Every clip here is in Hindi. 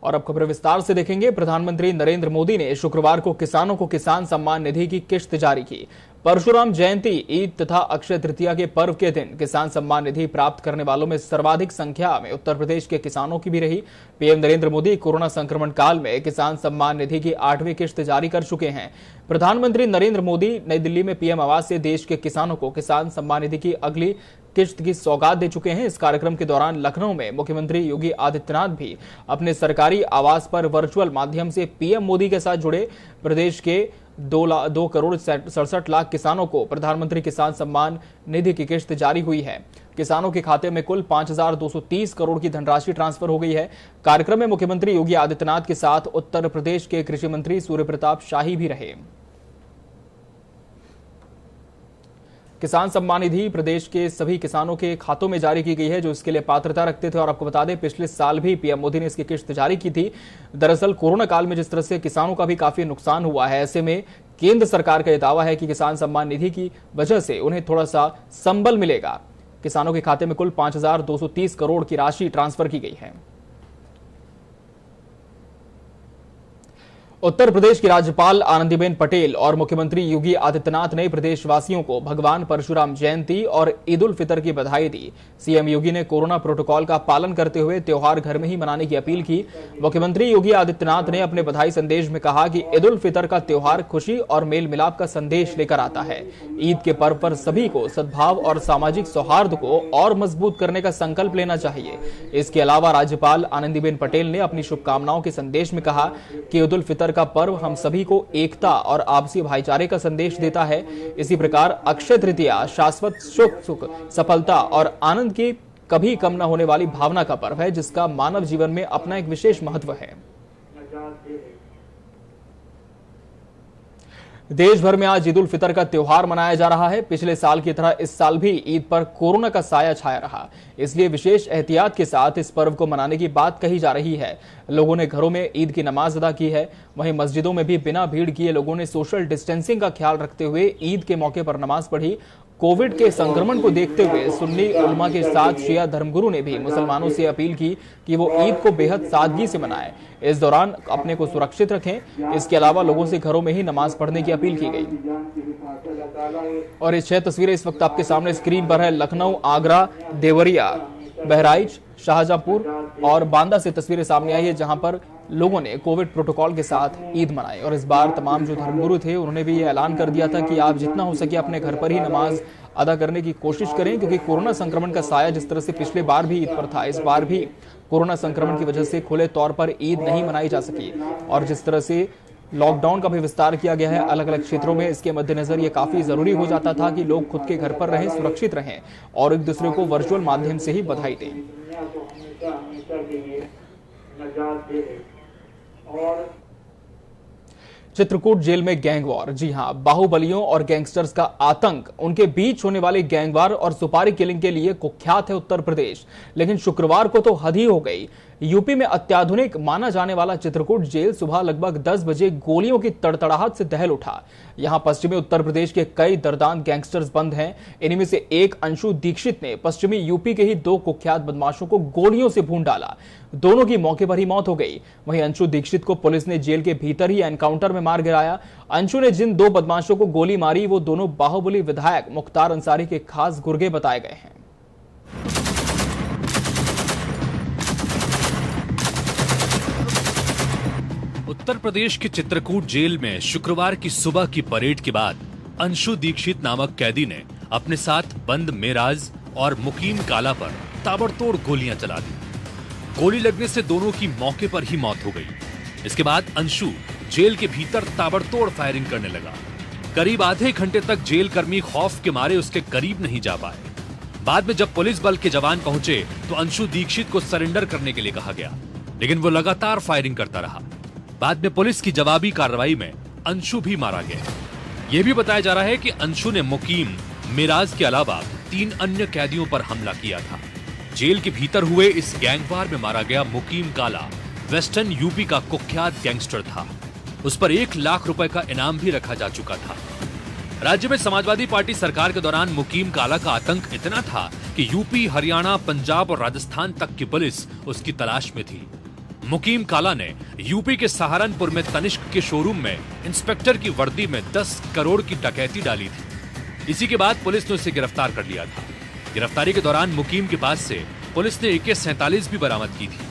और अब खबर विस्तार से देखेंगे। प्रधानमंत्री नरेंद्र मोदी ने शुक्रवार को किसानों को किसान सम्मान निधि की किश्त जारी की। परशुराम जयंती, ईद तथा अक्षय तृतीया के पर्व के दिन किसान सम्मान निधि प्राप्त करने वालों में सर्वाधिक संख्या में उत्तर प्रदेश के किसानों की भी रही। पीएम नरेंद्र मोदी कोरोना संक्रमण काल में किसान सम्मान निधि की 8वीं किश्त जारी कर चुके हैं। प्रधानमंत्री नरेंद्र मोदी नई दिल्ली में पीएम आवास से देश के किसानों को किसान सम्मान निधि की अगली किश्त की सौगात दे चुके हैं। इस कार्यक्रम के दौरान लखनऊ में मुख्यमंत्री योगी आदित्यनाथ भी अपने सरकारी आवास पर वर्चुअल माध्यम से पीएम मोदी के साथ जुड़े। प्रदेश के 2 करोड़ 67 लाख किसानों को प्रधानमंत्री किसान सम्मान निधि की किश्त जारी हुई है। किसानों के खाते में कुल 5,230 करोड़ की धनराशि ट्रांसफर हो गई है। कार्यक्रम में मुख्यमंत्री योगी आदित्यनाथ के साथ उत्तर प्रदेश के कृषि मंत्री सूर्य प्रताप शाही भी रहे। किसान सम्मान निधि प्रदेश के सभी किसानों के खातों में जारी की गई है जो इसके लिए पात्रता रखते थे। और आपको बता दें, पिछले साल भी पीएम मोदी ने इसकी किश्त जारी की थी। दरअसल कोरोना काल में जिस तरह से किसानों का भी काफी नुकसान हुआ है, ऐसे में केंद्र सरकार का यह दावा है कि किसान सम्मान निधि की वजह से उन्हें थोड़ा सा संबल मिलेगा। किसानों के खाते में कुल 5,230 करोड़ की राशि ट्रांसफर की गई है। उत्तर प्रदेश की राज्यपाल आनंदीबेन पटेल और मुख्यमंत्री योगी आदित्यनाथ ने प्रदेशवासियों को भगवान परशुराम जयंती और ईद उल फितर की बधाई दी। सीएम योगी ने कोरोना प्रोटोकॉल का पालन करते हुए त्योहार घर में ही मनाने की अपील की। मुख्यमंत्री योगी आदित्यनाथ ने अपने बधाई संदेश में कहा कि ईद उल फितर का त्योहार खुशी और मेल मिलाप का संदेश लेकर आता है। ईद के पर्व पर सभी को सद्भाव और सामाजिक सौहार्द को और मजबूत करने का संकल्प लेना चाहिए। इसके अलावा राज्यपाल आनंदीबेन पटेल ने अपनी शुभकामनाओं के संदेश में कहा कि ईद उल फितर का पर्व हम सभी को एकता और आपसी भाईचारे का संदेश देता है। इसी प्रकार अक्षय तृतीया शाश्वत सुख, सफलता और आनंद की कभी कम न होने वाली भावना का पर्व है, जिसका मानव जीवन में अपना एक विशेष महत्व है। देश भर में आज ईद उल फितर का त्योहार मनाया जा रहा है। पिछले साल की तरह इस साल भी ईद पर कोरोना का साया छाया रहा, इसलिए विशेष एहतियात के साथ इस पर्व को मनाने की बात कही जा रही है। लोगों ने घरों में ईद की नमाज अदा की है। वहीं मस्जिदों में भी बिना भीड़ किए लोगों ने सोशल डिस्टेंसिंग का ख्याल रखते हुए ईद के मौके पर नमाज पढ़ी। कोविड के संक्रमण को देखते हुए सुन्नी उलमा के साथ शिया धर्मगुरु ने भी मुसलमानों से अपील की कि वो ईद को बेहद सादगी से मनाएं। इस दौरान अपने को सुरक्षित रखें। इसके अलावा लोगों से घरों में ही नमाज पढ़ने की अपील की गई। और ये 6 तस्वीरें इस वक्त आपके सामने स्क्रीन पर है। लखनऊ, आगरा, देवरिया, बहराइच, शाहजहांपुर और बांदा से तस्वीरें सामने आई है, जहां पर लोगों ने कोविड प्रोटोकॉल के साथ ईद मनाई। और इस बार तमाम जो धर्मगुरु थे उन्होंने भी ये ऐलान कर दिया था कि आप जितना हो सके अपने घर पर ही नमाज अदा करने की कोशिश करें, क्योंकि कोरोना संक्रमण का साया जिस तरह से पिछले बार भी ईद पर था, इस बार भी कोरोना संक्रमण की वजह से खुले तौर पर ईद नहीं मनाई जा सकी। और जिस तरह से लॉकडाउन का भी विस्तार किया गया है अलग अलग क्षेत्रों में, इसके मद्देनजर ये काफी जरूरी हो जाता था कि लोग खुद के घर पर रहें, सुरक्षित रहें और एक दूसरे को वर्चुअल माध्यम से ही बधाई दें। चित्रकूट जेल में गैंगवॉर। जी हां, बाहुबलियों और गैंगस्टर्स का आतंक, उनके बीच होने वाले गैंगवार और सुपारी किलिंग के लिए कुख्यात है उत्तर प्रदेश। लेकिन शुक्रवार को तो हद ही हो गई। यूपी में अत्याधुनिक माना जाने वाला चित्रकूट जेल सुबह लगभग 10 बजे गोलियों की तड़तड़ाहट से दहल उठा। यहां पश्चिमी उत्तर प्रदेश के कई दर्दान गैंगस्टर्स बंद हैं। इनमें से एक अंशु दीक्षित ने पश्चिमी यूपी के ही 2 कुख्यात बदमाशों को गोलियों से भून डाला। दोनों की मौके पर ही मौत हो गई। वहीं अंशु दीक्षित को पुलिस ने जेल के भीतर ही एनकाउंटर में मार गिराया। अंशु ने जिन 2 बदमाशों को गोली मारी वो दोनों बाहुबली विधायक मुख्तार अंसारी के खास गुर्गे बताए गए हैं। उत्तर प्रदेश के चित्रकूट जेल में शुक्रवार की सुबह की परेड के बाद अंशु दीक्षित नामक कैदी ने अपने साथ बंद मेराज और मुकीम काला पर ताबड़तोड़ गोलियां चला दी। गोली लगने से दोनों की मौके पर ही मौत हो गई। इसके बाद अंशु जेल के भीतर ताबड़तोड़ फायरिंग करने लगा। करीब आधे घंटे तक जेल कर्मी खौफ के मारे उसके करीब नहीं जा पाए। बाद में जब पुलिस बल के जवान पहुंचे तो अंशु दीक्षित को सरेंडर करने के लिए कहा गया, लेकिन वो लगातार फायरिंग करता रहा। बाद में पुलिस की जवाबी कार्रवाई में अंशु भी मारा गया। यह भी बताया जा रहा है कि अंशु ने मुकीम, मिराज के अलावा 3 अन्य कैदियों पर हमला किया था। जेल के भीतर हुए इस गैंगवार में मारा गया मुकीम काला वेस्टर्न यूपी का कुख्यात गैंगस्टर था। उस पर 1 लाख रुपए का इनाम भी रखा जा चुका था। राज्य में समाजवादी पार्टी सरकार के दौरान मुकीम काला का आतंक इतना था कि यूपी, हरियाणा, पंजाब और राजस्थान तक की पुलिस उसकी तलाश में थी। मुकीम काला ने यूपी के सहारनपुर में तनिष्क के शोरूम में इंस्पेक्टर की वर्दी में 10 करोड़ की डकैती डाली थी। इसी के बाद पुलिस ने उसे गिरफ्तार कर लिया था। गिरफ्तारी के दौरान मुकीम के पास से पुलिस ने AK-47 भी बरामद की थी।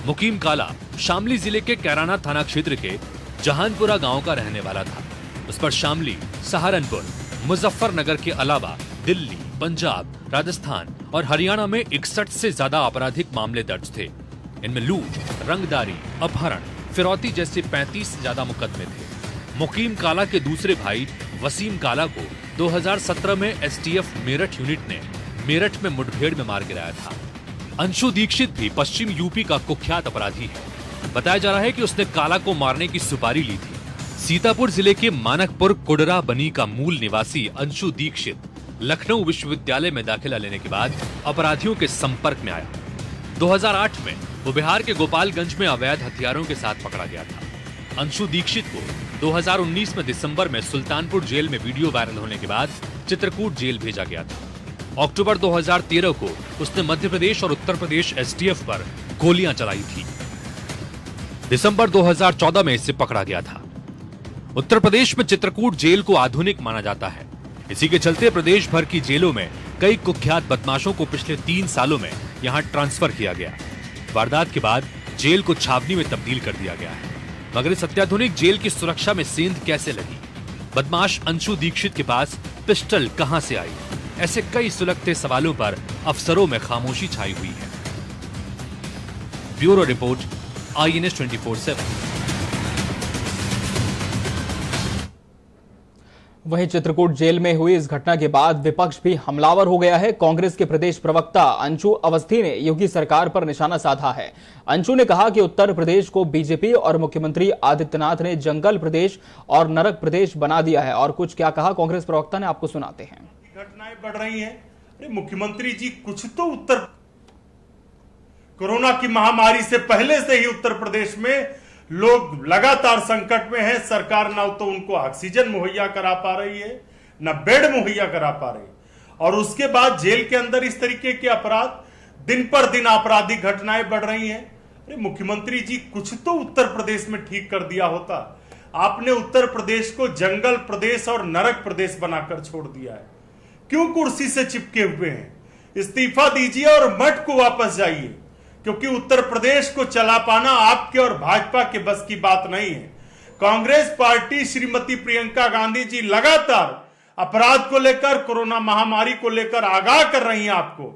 मुकीम काला शामली जिले के कैराना थाना क्षेत्र के जहानपुरा गांव का रहने वाला था। उस पर शामली, सहारनपुर, मुजफ्फरनगर के अलावा दिल्ली, पंजाब, राजस्थान और हरियाणा में 61 से ज्यादा आपराधिक मामले दर्ज थे। इनमें लूट, रंगदारी, अपहरण, फिरौती जैसे 35 से ज्यादा मुकदमे थे। मुकीम काला के दूसरे भाई वसीम काला को 2017 में STF मेरठ यूनिट ने मेरठ में मुठभेड़ में मार गिराया था। अंशु दीक्षित भी पश्चिम यूपी का कुख्यात अपराधी है। बताया जा रहा है कि उसने काला को मारने की सुपारी ली थी। सीतापुर जिले के मानकपुर कुडरा बनी का मूल निवासी अंशु दीक्षित लखनऊ विश्वविद्यालय में दाखिला लेने के बाद अपराधियों के संपर्क में आया। 2008 में वो बिहार के गोपालगंज में अवैध हथियारों के साथ पकड़ा गया था। अंशु दीक्षित को 2019 में दिसंबर में सुल्तानपुर जेल में वीडियो वायरल होने के बाद चित्रकूट जेल भेजा गया था। अक्टूबर 2013 को उसने मध्य प्रदेश और उत्तर प्रदेश STF पर गोलियां चलाई थी। दिसंबर 2014 में इसे पकड़ा गया था। उत्तर प्रदेश में चित्रकूट जेल को आधुनिक माना जाता है। इसी के चलते प्रदेश भर की जेलों में कई कुख्यात बदमाशों को पिछले 3 सालों में यहां ट्रांसफर किया गया। वारदात के बाद जेल को छावनी में तब्दील कर दिया गया है। मगर इस अत्याधुनिक जेल की सुरक्षा में सेंध कैसे लगी? बदमाश अंशु दीक्षित के पास पिस्टल कहां से आई? ऐसे कई सुलगते सवालों पर अफसरों में खामोशी छाई हुई है। Bureau report, INS 24/7। वहीं चित्रकूट जेल में हुई इस घटना के बाद विपक्ष भी हमलावर हो गया है। कांग्रेस के प्रदेश प्रवक्ता अंशु अवस्थी ने योगी सरकार पर निशाना साधा है। अंशु ने कहा कि उत्तर प्रदेश को बीजेपी और मुख्यमंत्री आदित्यनाथ ने जंगल प्रदेश और नरक प्रदेश बना दिया है। और कुछ क्या कहा कांग्रेस प्रवक्ता ने, आपको सुनाते हैं। घटनाएं बढ़ रही हैं। अरे मुख्यमंत्री जी, कुछ तो उत्तर कोरोना की महामारी से पहले से ही उत्तर प्रदेश में लोग लगातार संकट में हैं। सरकार ना तो उनको ऑक्सीजन मुहैया करा पा रही है, ना बेड मुहैया करा पा रही, और उसके बाद जेल के अंदर इस तरीके के अपराध, दिन पर दिन आपराधिक घटनाएं बढ़ रही हैं। अरे मुख्यमंत्री जी, कुछ तो उत्तर प्रदेश में ठीक कर दिया होता। आपने उत्तर प्रदेश को जंगल प्रदेश और नरक प्रदेश बनाकर छोड़ दिया है। क्यों कुर्सी से चिपके हुए हैं? इस्तीफा दीजिए और मठ को वापस जाइए, क्योंकि उत्तर प्रदेश को चला पाना आपके और भाजपा के बस की बात नहीं है। कांग्रेस पार्टी, श्रीमती प्रियंका गांधी जी लगातार अपराध को लेकर, कोरोना महामारी को लेकर आगाह कर रही हैं आपको,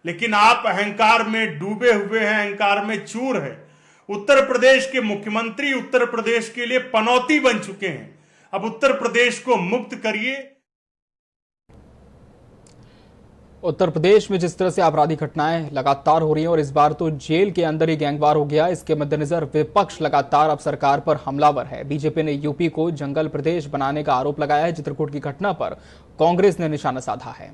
लेकिन आप अहंकार में डूबे हुए हैं, अहंकार में चूर है। उत्तर प्रदेश के मुख्यमंत्री उत्तर प्रदेश के लिए पनौती बन चुके हैं। अब उत्तर प्रदेश को मुक्त करिए। उत्तर प्रदेश में जिस तरह से आपराधिक घटनाएं लगातार हो रही हैं और इस बार तो जेल के अंदर ही गैंगवार हो गया, इसके मद्देनजर विपक्ष लगातार अब सरकार पर हमलावर है। बीजेपी ने यूपी को जंगल प्रदेश बनाने का आरोप लगाया है। चित्रकूट की घटना पर कांग्रेस ने निशाना साधा है।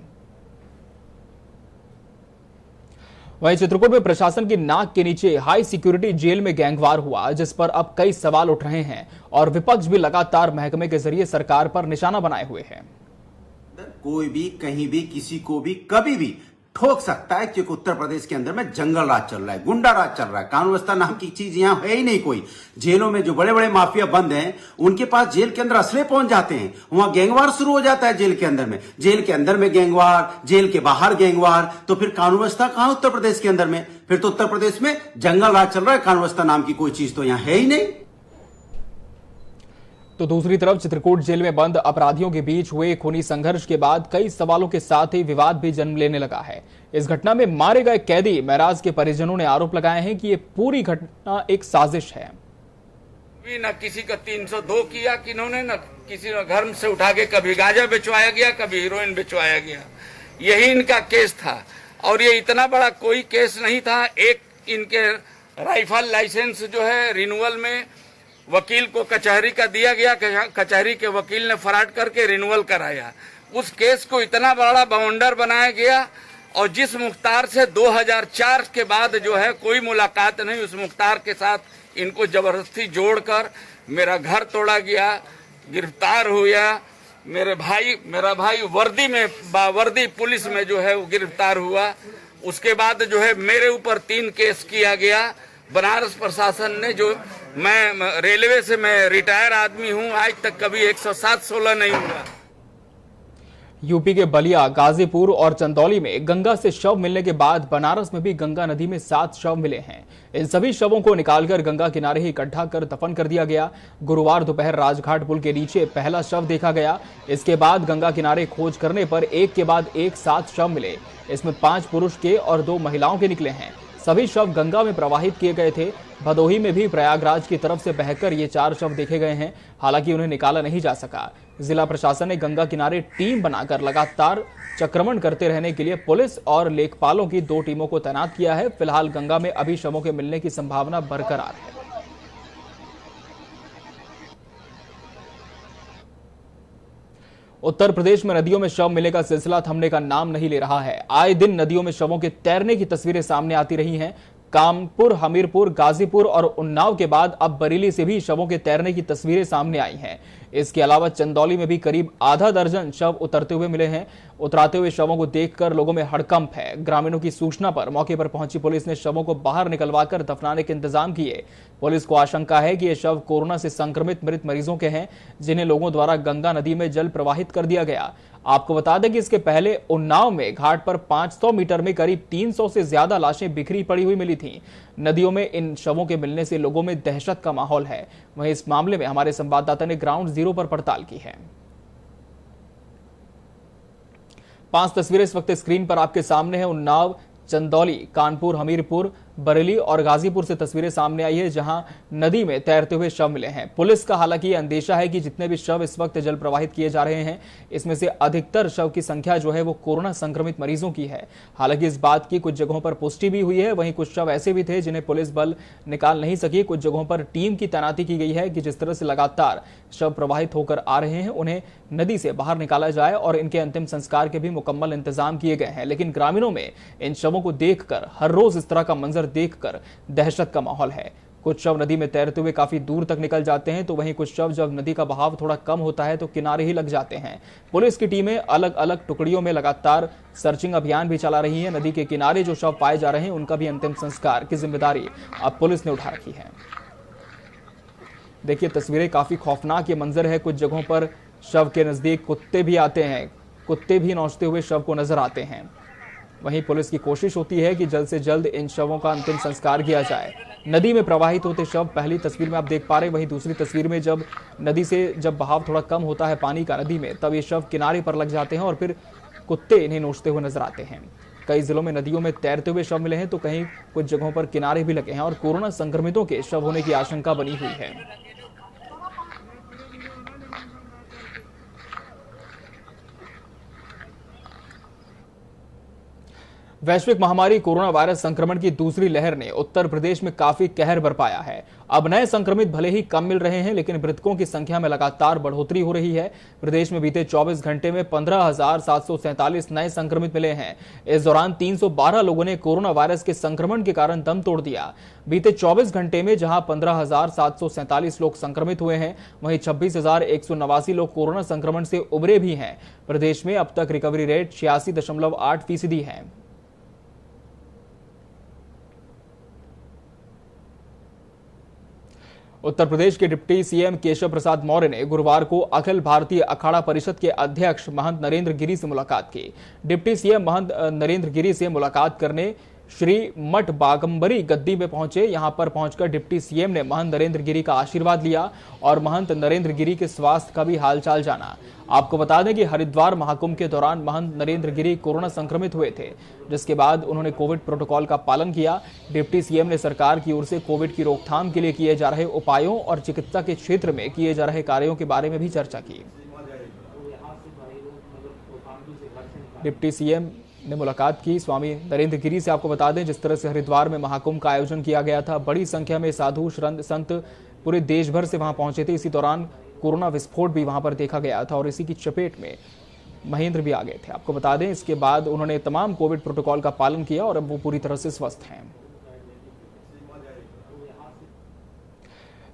वहीं चित्रकूट में प्रशासन की नाक के नीचे हाई सिक्योरिटी जेल में गैंगवार हुआ, जिस पर अब कई सवाल उठ रहे हैं और विपक्ष भी लगातार महकमे के जरिए सरकार पर निशाना बनाए हुए है। कोई भी कहीं भी किसी को भी कभी भी ठोक सकता है, क्योंकि उत्तर प्रदेश के अंदर में जंगल राज चल रहा है, गुंडा राज चल रहा है। कानून व्यवस्था नाम की चीज यहां है ही नहीं कोई। जेलों में जो बड़े बड़े माफिया बंद हैं, उनके पास जेल के अंदर असले पहुंच जाते हैं। वहां गैंगवार शुरू हो जाता है जेल के अंदर में। जेल के अंदर में गैंगवार, जेल के बाहर गैंगवार, तो फिर कानून व्यवस्था कहां उत्तर प्रदेश के अंदर में? फिर तो उत्तर प्रदेश में जंगल राज चल रहा है। कानून व्यवस्था नाम की कोई चीज तो यहां है ही नहीं। तो दूसरी तरफ चित्रकूट जेल में बंद अपराधियों के बीच हुए खूनी संघर्ष के बाद कई सवालों के साथ ही विवाद भी जन्म लेने लगा है। इस घटना में मारे गए कैदी महराज के परिजनों ने आरोप लगाए हैं कि ये पूरी घटना एक साजिश है। न किसी का 302 किया किन्होंने, न किसी ने घर से उठा के कभी गांजा बेचवाया गया, कभी हीरोइन बेचवाया गया। यही इनका केस था और ये इतना बड़ा कोई केस नहीं था। एक इनके राइफल लाइसेंस जो है रिन्यूअल में वकील को कचहरी का दिया गया, कचहरी के वकील ने फराड करके रिन्यूअल कराया। उस केस को इतना बड़ा बाउंडर बनाया गया और जिस मुख्तार से 2004 के बाद जो है कोई मुलाकात नहीं, उस मुख्तार के साथ इनको जबरदस्ती जोड़कर मेरा घर तोड़ा गया, गिरफ्तार हुआ। मेरा भाई वर्दी में, बावर्दी पुलिस में जो है वो गिरफ्तार हुआ। उसके बाद जो है मेरे ऊपर 3 केस किया गया। बनारस प्रशासन ने, जो मैं रेलवे से मैं रिटायर आदमी हूं, आज तक कभी 107-16 नहीं हुआ। यूपी के बलिया, गाजीपुर और चंदौली में गंगा से शव मिलने के बाद बनारस में भी गंगा नदी में 7 शव मिले हैं। इन सभी शवों को निकालकर गंगा किनारे ही इकट्ठा कर दफन कर दिया गया। गुरुवार दोपहर राजघाट पुल के नीचे पहला शव देखा गया। इसके बाद गंगा किनारे खोज करने पर एक के बाद एक 7 शव मिले। इसमें 5 पुरुष के और 2 महिलाओं के निकले हैं। सभी शव गंगा में प्रवाहित किए गए थे। भदोही में भी प्रयागराज की तरफ से बहकर ये 4 शव देखे गए हैं। हालांकि उन्हें निकाला नहीं जा सका। जिला प्रशासन ने गंगा किनारे टीम बनाकर लगातार चक्रमण करते रहने के लिए पुलिस और लेखपालों की 2 टीमों को तैनात किया है। फिलहाल गंगा में अभी शवों के मिलने की संभावना बरकरार है। उत्तर प्रदेश में नदियों में शव मिलने का सिलसिला थमने का नाम नहीं ले रहा है। आए दिन नदियों में शवों के तैरने की तस्वीरें सामने आती रही हैं। कानपुर, हमीरपुर, गाजीपुर और उन्नाव के बाद अब बरेली से भी शवों के तैरने की तस्वीरें सामने आई हैं। इसके अलावा चंदौली में भी करीब आधा दर्जन शव उतरते हुए मिले हैं। उतराते हुए शवों को देखकर लोगों में हड़कंप है। ग्रामीणों की सूचना पर मौके पर पहुंची पुलिस ने शवों को बाहर निकलवाकर दफनाने के इंतजाम किए। पुलिस को आशंका है कि ये शव कोरोना से संक्रमित मृत मरीजों के हैं, जिन्हें लोगों द्वारा गंगा नदी में जल प्रवाहित कर दिया गया। आपको बता दें कि इसके पहले उन्नाव में घाट पर 500 मीटर में करीब 300 से ज्यादा लाशें बिखरी पड़ी हुई मिली थीं। नदियों में इन शवों के मिलने से लोगों में दहशत का माहौल है। वहीं इस मामले में हमारे संवाददाता ने ग्राउंड जीरो पर पड़ताल की है। 5 तस्वीरें इस वक्त स्क्रीन पर आपके सामने हैं। उन्नाव, चंदौली, कानपुर, हमीरपुर, बरेली और गाजीपुर से तस्वीरें सामने आई है, जहां नदी में तैरते हुए शव मिले हैं। पुलिस का हालांकि यह अंदेशा है कि जितने भी शव इस वक्त जल प्रवाहित किए जा रहे हैं, इसमें से अधिकतर शव की संख्या जो है वो कोरोना संक्रमित मरीजों की है। हालांकि इस बात की कुछ जगहों पर पुष्टि भी हुई है। वहीं कुछ शव ऐसे भी थे जिन्हें पुलिस बल निकाल नहीं सकी। कुछ जगहों पर टीम की तैनाती की गई है कि जिस तरह से लगातार शव प्रवाहित होकर आ रहे हैं, उन्हें नदी से बाहर निकाला जाए और इनके अंतिम संस्कार के भी मुकम्मल इंतजाम किए गए हैं। लेकिन ग्रामीणों में इन शवों को देखकर, हर रोज इस तरह का मंजर देखकर दहशत का माहौल है। कुछ शव नदी में तैरते हुए काफी दूर तक निकल जाते हैं, तो वहीं कुछ शव जब नदी का बहाव थोड़ा कम होता है तो किनारे ही लग जाते हैं। पुलिस की टीमें अलग अलग टुकड़ियों में लगातार सर्चिंग अभियान भी चला रही है। नदी के किनारे जो शव पाए जा रहे हैं, उनका भी अंतिम संस्कार की जिम्मेदारी अब पुलिस ने उठा रखी है। देखिए तस्वीरें, काफी खौफनाक ये मंजर है। कुछ जगहों पर शव के नजदीक कुत्ते भी आते हैं, कुत्ते भी नौचते हुए शव को नजर आते हैं। वहीं पुलिस की कोशिश होती है कि जल्द से जल्द इन शवों का अंतिम संस्कार किया जाए। नदी में प्रवाहित होते शव पहली तस्वीर में आप देख पा रहे हैं। वहीं दूसरी तस्वीर में जब नदी से बहाव थोड़ा कम होता है पानी का नदी में, तब ये शव किनारे पर लग जाते हैं और फिर कुत्ते इन्हें नोचते हुए नजर आते हैं। कई जिलों में नदियों में तैरते हुए शव मिले हैं, तो कहीं कुछ जगहों पर किनारे भी लगे हैं और कोरोना संक्रमितों के शव होने की आशंका बनी हुई है। वैश्विक महामारी कोरोना वायरस संक्रमण की दूसरी लहर ने उत्तर प्रदेश में काफी कहर बरपाया है। अब नए संक्रमित भले ही कम मिल रहे हैं, लेकिन मृतकों की संख्या में लगातार बढ़ोतरी हो रही है। प्रदेश में बीते 24 घंटे में 15,747 नए संक्रमित मिले हैं। इस दौरान 312 लोगों ने कोरोना वायरस के संक्रमण के कारण दम तोड़ दिया। बीते 24 घंटे में जहां 15,747 लोग संक्रमित हुए हैं, वहीं 26,189 लोग कोरोना संक्रमण से उबरे भी हैं। प्रदेश में अब तक रिकवरी रेट 86.8% है। उत्तर प्रदेश के डिप्टी सीएम केशव प्रसाद मौर्य ने गुरुवार को अखिल भारतीय अखाड़ा परिषद के अध्यक्ष महंत नरेंद्र गिरी से मुलाकात की। डिप्टी सीएम महंत नरेंद्र गिरी से मुलाकात करने श्री मठ बागंबरी गद्दी में पहुंचे। यहां पर पहुंचकर डिप्टी सीएम ने महंत नरेंद्र गिरी का आशीर्वाद लिया और महंत नरेंद्र गिरी के स्वास्थ्य का भी हालचाल जाना। आपको बता दें कि हरिद्वार महाकुंभ के दौरान महंत नरेंद्र गिरी कोरोना संक्रमित हुए थे, जिसके बाद उन्होंने कोविड प्रोटोकॉल का पालन किया। डिप्टी सीएम ने सरकार की ओर से कोविड की रोकथाम के लिए किए जा रहे उपायों और चिकित्सा के क्षेत्र में किए जा रहे कार्यों के बारे में भी चर्चा की। डिप्टी सीएम ने मुलाकात की स्वामी नरेंद्र गिरी से। आपको बता दें, जिस तरह से हरिद्वार में महाकुंभ का आयोजन किया गया था, बड़ी संख्या में साधु संत पूरे देश भर से वहां पहुंचे थे। इसी दौरान कोरोना विस्फोट भी वहां पर देखा गया था और इसी की चपेट में महेंद्र भी आ गए थे। आपको बता दें, इसके बाद उन्होंने तमाम कोविड प्रोटोकॉल का पालन किया और अब वो पूरी तरह से स्वस्थ हैं।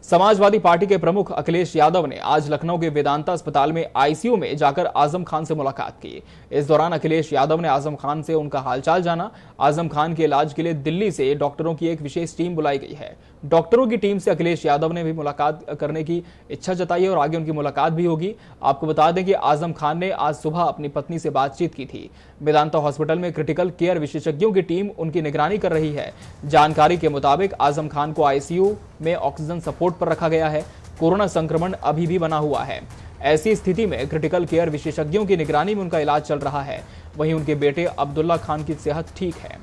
समाजवादी पार्टी के प्रमुख अखिलेश यादव ने आज लखनऊ के वेदांता अस्पताल में आईसीयू में जाकर आजम खान से मुलाकात की। इस दौरान अखिलेश यादव ने आजम खान से उनका हालचाल जाना। आजम खान के इलाज के लिए दिल्ली से डॉक्टरों की एक विशेष टीम बुलाई गई है। डॉक्टरों की टीम से अखिलेश यादव ने भी मुलाकात करने की इच्छा जताई है और आगे उनकी मुलाकात भी होगी। आपको बता दें कि आजम खान ने आज सुबह अपनी पत्नी से बातचीत की थी। वेदांता हॉस्पिटल में क्रिटिकल केयर विशेषज्ञों की टीम उनकी निगरानी कर रही है। जानकारी के मुताबिक आजम खान को आईसीयू में ऑक्सीजन सपोर्ट पर रखा गया है। कोरोना संक्रमण अभी भी बना हुआ है। ऐसी स्थिति में क्रिटिकल केयर विशेषज्ञों की निगरानी में उनका इलाज चल रहा है। वहीं उनके बेटे अब्दुल्ला खान की सेहत ठीक है।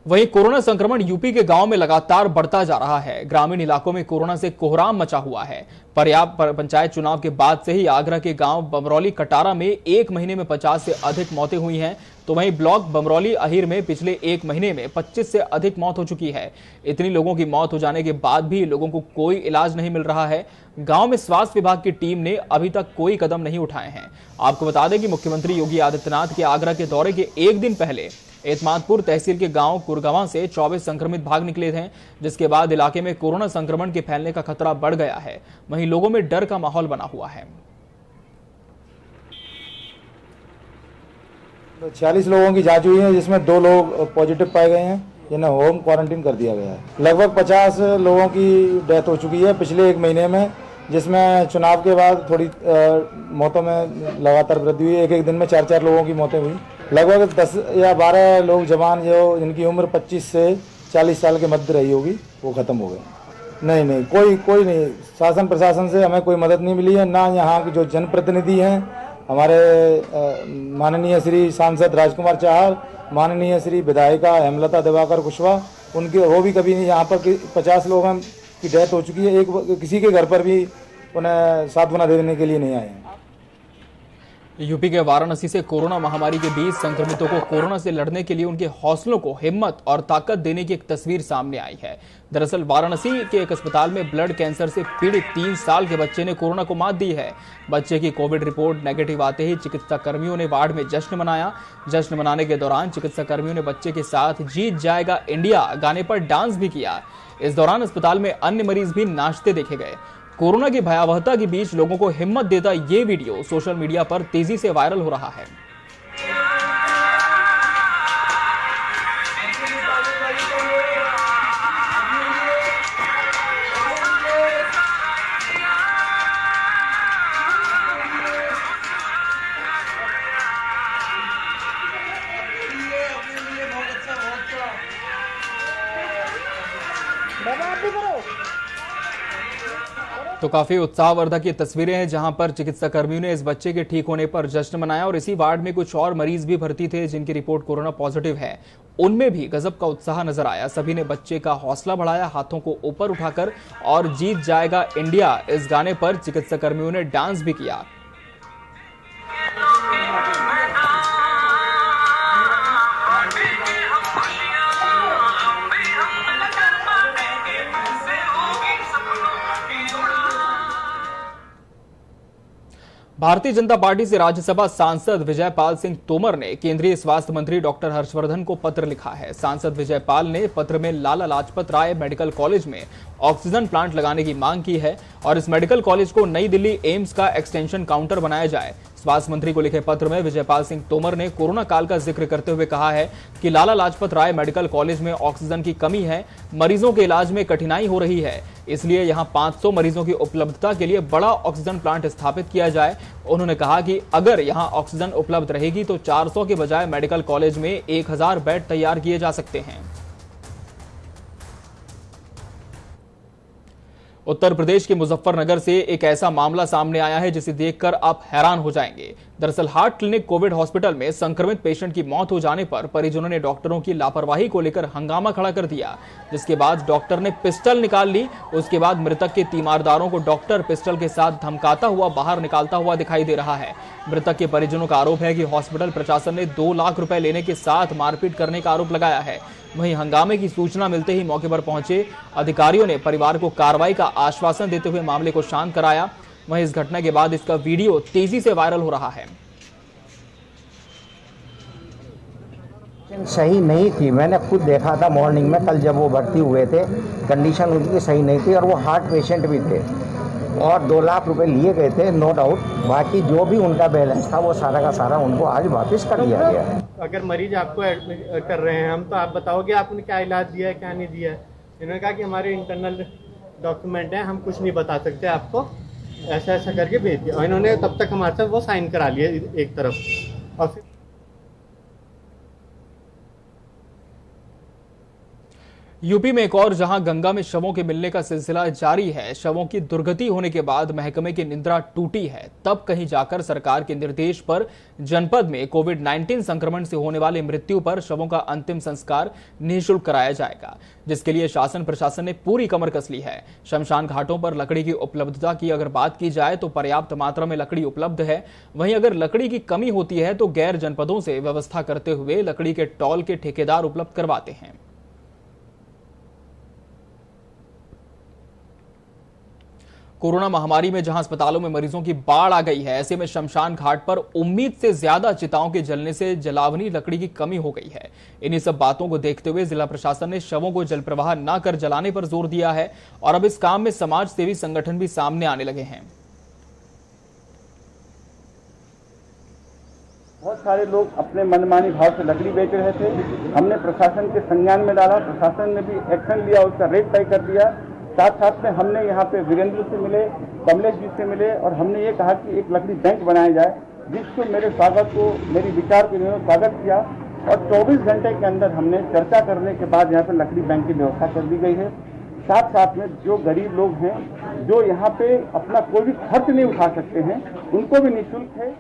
वहीं कोरोना संक्रमण यूपी के गांव में लगातार बढ़ता जा रहा है। ग्रामीण इलाकों में कोरोना से कोहराम मचा हुआ है। पंचायत चुनाव के बाद से ही आगरा के गांव बमरौली कटारा में एक महीने में 50 से अधिक मौतें हुई हैं, तो वहीं ब्लॉक बमरौली अहीर में पिछले एक महीने में 25 से अधिक मौत हो चुकी है। इतनी लोगों की मौत हो जाने के बाद भी लोगों को कोई इलाज नहीं मिल रहा है। गांव में स्वास्थ्य विभाग की टीम ने अभी तक कोई कदम नहीं उठाए हैं। आपको बता दें कि मुख्यमंत्री योगी आदित्यनाथ के आगरा के दौरे के एक दिन पहले एतमादपुर तहसील के गांव कुरगवां से 24 संक्रमित भाग निकले थे, जिसके बाद इलाके में कोरोना संक्रमण के फैलने का खतरा बढ़ गया है। वहीं लोगों में डर का माहौल बना हुआ है। 46 लोगों की जांच हुई है, जिसमें 2 लोग पॉजिटिव पाए गए हैं, जिन्हें होम क्वारंटीन कर दिया गया है। लगभग 50 लोगों की डेथ हो चुकी है पिछले एक महीने में, जिसमें चुनाव के बाद थोड़ी मौतों में लगातार वृद्धि हुई। एक दिन में 4-4 लोगों की मौतें हुई। लगभग 10 या 12 लोग जवान जो जिनकी उम्र 25 से 40 साल के मध्य रही होगी, वो खत्म हो गए। नहीं, कोई नहीं, शासन प्रशासन से हमें कोई मदद नहीं मिली है। ना यहाँ के जो जनप्रतिनिधि हैं, हमारे माननीय श्री सांसद राजकुमार चाहर, माननीय श्री विधायिका हेमलता दिवाकर कुशवाहा, उनके वो भी कभी नहीं। यहाँ पर 50 लोगों की डेथ हो चुकी है, एक किसी के घर पर भी उन्हें सांत्वना देने के लिए नहीं आए हैं। यूपी के वाराणसी से कोरोना महामारी के बीच संक्रमितों को कोरोना से लड़ने के लिए उनके हौसलों को हिम्मत और ताकत देने की एक तस्वीर सामने आई है। दरअसल वाराणसी के एक अस्पताल में ब्लड कैंसर से पीड़ित 3 साल के बच्चे ने कोरोना को मात दी है। बच्चे की कोविड रिपोर्ट नेगेटिव आते ही चिकित्सा कर्मियों ने वार्ड में जश्न मनाया। जश्न मनाने के दौरान चिकित्सा कर्मियों ने बच्चे के साथ जीत जाएगा इंडिया गाने पर डांस भी किया। इस दौरान अस्पताल में अन्य मरीज भी नाचते देखे गए। कोरोना की भयावहता के बीच लोगों को हिम्मत देता ये वीडियो सोशल मीडिया पर तेजी से वायरल हो रहा है। तो काफी उत्साहवर्धक ये तस्वीरें हैं, जहां पर चिकित्सा कर्मियों ने इस बच्चे के ठीक होने पर जश्न मनाया और इसी वार्ड में कुछ और मरीज भी भर्ती थे जिनकी रिपोर्ट कोरोना पॉजिटिव है। उनमें भी गजब का उत्साह नजर आया। सभी ने बच्चे का हौसला बढ़ाया, हाथों को ऊपर उठाकर, और जीत जाएगा इंडिया इस गाने पर चिकित्सा कर्मियों ने डांस भी किया। भारतीय जनता पार्टी से राज्यसभा सांसद विजयपाल सिंह तोमर ने केंद्रीय स्वास्थ्य मंत्री डॉक्टर हर्षवर्धन को पत्र लिखा है। सांसद विजयपाल ने पत्र में लाला लाजपत राय मेडिकल कॉलेज में ऑक्सीजन प्लांट लगाने की मांग की है और इस मेडिकल कॉलेज को नई दिल्ली एम्स का एक्सटेंशन काउंटर बनाया जाए। स्वास्थ्य मंत्री को लिखे पत्र में विजयपाल सिंह तोमर ने कोरोना काल का जिक्र करते हुए कहा है कि लाला लाजपत राय मेडिकल कॉलेज में ऑक्सीजन की कमी है, मरीजों के इलाज में कठिनाई हो रही है, इसलिए यहां 500 मरीजों की उपलब्धता के लिए बड़ा ऑक्सीजन प्लांट स्थापित किया जाए। उन्होंने कहा कि अगर यहां ऑक्सीजन उपलब्ध रहेगी तो 400 के बजाय मेडिकल कॉलेज में 1000 बेड तैयार किए जा सकते हैं। उत्तर प्रदेश के मुजफ्फरनगर से एक ऐसा मामला सामने आया है जिसे देखकर आप हैरान हो जाएंगे। दरअसल हार्ट क्लिनिक कोविड हॉस्पिटल में संक्रमित पेशेंट की मौत हो जाने पर परिजनों ने डॉक्टरों की लापरवाही को लेकर हंगामा खड़ा कर दिया, जिसके बाद डॉक्टर ने पिस्टल निकाल ली। उसके बाद मृतक के तीमारदारों को डॉक्टर पिस्टल के साथ धमकाता हुआ बाहर निकालता हुआ दिखाई दे रहा है। मृतक के परिजनों का आरोप है कि हॉस्पिटल प्रशासन ने 2 लाख रुपए लेने के साथ मारपीट करने का आरोप लगाया है। वहीं हंगामे की सूचना मिलते ही मौके पर पहुंचे अधिकारियों ने परिवार को कार्रवाई का आश्वासन देते हुए मामले को शांत कराया। वहीं इस घटना के बाद इसका वीडियो तेजी से वायरल हो रहा है। सही नहीं थी, मैंने खुद देखा था मॉर्निंग में, कल जब वो भर्ती हुए थे कंडीशन उनकी सही नहीं थी और वो हार्ट पेशेंट भी थे और 2 लाख रुपए लिए गए थे, नो डाउट। बाकी जो भी उनका बैलेंस था वो सारा का सारा उनको आज वापस कर दिया गया है। अगर मरीज आपको एडमिट कर रहे हैं हम, तो आप बताओगे आपने क्या इलाज दिया है क्या नहीं दिया है। इन्होंने कहा कि हमारे इंटरनल डॉक्यूमेंट हैं, हम कुछ नहीं बता सकते आपको, ऐसा ऐसा करके भेज दिया। और इन्होंने तब तक हमारे साथ वो साइन करा लिए एक तरफ। और फिर यूपी में एक और जहां गंगा में शवों के मिलने का सिलसिला जारी है। शवों की दुर्गति होने के बाद महकमे की निद्रा टूटी है। तब कहीं जाकर सरकार के निर्देश पर जनपद में कोविड-19 संक्रमण से होने वाली मृत्यु पर शवों का अंतिम संस्कार निःशुल्क कराया जाएगा, जिसके लिए शासन प्रशासन ने पूरी कमर कस ली है। शमशान घाटों पर लकड़ी की उपलब्धता की अगर बात की जाए तो पर्याप्त मात्रा में लकड़ी उपलब्ध है। वहीं अगर लकड़ी की कमी होती है तो गैर जनपदों से व्यवस्था करते हुए लकड़ी के टॉल के ठेकेदार उपलब्ध करवाते हैं। कोरोना महामारी में जहां अस्पतालों में मरीजों की बाढ़ आ गई है, ऐसे में शमशान घाट पर उम्मीद से ज्यादा चिताओं के जलने से जलावनी लकड़ी की कमी हो गई है। इन्हीं सब बातों को देखते हुए जिला प्रशासन ने शवों को जल प्रवाह न कर जलाने पर जोर दिया है और अब इस काम में समाज सेवी संगठन भी सामने आने लगे हैं। बहुत सारे लोग अपने मनमानी भाव से लकड़ी बेच रहे थे। हमने प्रशासन के संज्ञान में डाला, प्रशासन ने भी एक्शन लिया, उसका रेट तय कर दिया। साथ साथ में हमने यहाँ पे वीरेंद्र से मिले, कमलेश जी से मिले और हमने ये कहा कि एक लकड़ी बैंक बनाया जाए, जिसको मेरे स्वागत को, मेरी विचार को इन्होंने स्वागत किया और 24 घंटे के अंदर हमने चर्चा करने के बाद यहाँ पे लकड़ी बैंक की व्यवस्था कर दी गई है। साथ साथ में जो गरीब लोग हैं, जो यहाँ पे अपना कोई भी खर्च नहीं उठा सकते हैं, उनको भी निःशुल्क है।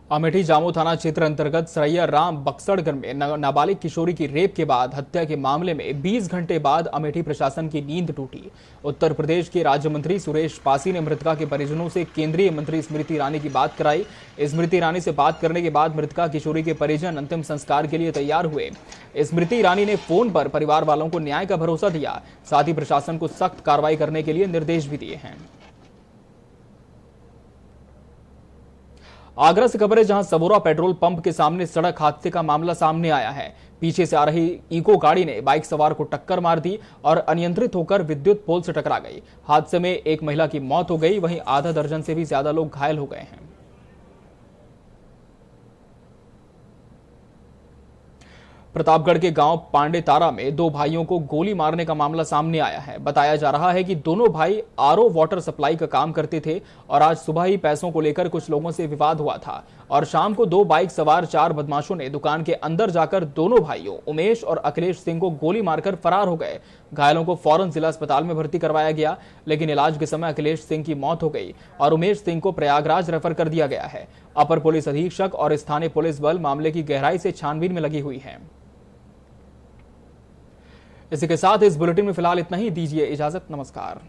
अमेठी जामो थाना क्षेत्र अंतर्गत सरैया राम बक्सड़गढ़ में नाबालिग किशोरी की रेप के बाद हत्या के मामले में 20 घंटे बाद अमेठी प्रशासन की नींद टूटी। उत्तर प्रदेश के राज्य मंत्री सुरेश पासी ने मृतका के परिजनों से केंद्रीय मंत्री स्मृति ईरानी की बात कराई। स्मृति ईरानी से बात करने के बाद मृतका किशोरी के परिजन अंतिम संस्कार के लिए तैयार हुए। स्मृति ईरानी ने फोन पर परिवार वालों को न्याय का भरोसा दिया, साथ ही प्रशासन को सख्त कार्रवाई करने के लिए निर्देश भी दिए हैं। आगरा से खबर है, जहां सबोरा पेट्रोल पंप के सामने सड़क हादसे का मामला सामने आया है। पीछे से आ रही इको गाड़ी ने बाइक सवार को टक्कर मार दी और अनियंत्रित होकर विद्युत पोल से टकरा गई। हादसे में एक महिला की मौत हो गई, वहीं आधा दर्जन से भी ज्यादा लोग घायल हो गए हैं। प्रतापगढ़ के गांव पांडे तारा में 2 भाइयों को गोली मारने का मामला सामने आया है। बताया जा रहा है कि दोनों भाई आरओ वाटर सप्लाई का काम करते थे और आज सुबह ही पैसों को लेकर कुछ लोगों से विवाद हुआ था और शाम को 2 बाइक सवार 4 बदमाशों ने दुकान के अंदर जाकर दोनों भाइयों उमेश और अखिलेश सिंह को गोली मारकर फरार हो गए। घायलों को फौरन जिला अस्पताल में भर्ती करवाया गया, लेकिन इलाज के समय अखिलेश सिंह की मौत हो गई और उमेश सिंह को प्रयागराज रेफर कर दिया गया है। अपर पुलिस अधीक्षक और स्थानीय पुलिस बल मामले की गहराई से छानबीन में लगी हुई है। इसी के साथ इस बुलेटिन में फिलहाल इतना ही। दीजिए इजाजत, नमस्कार।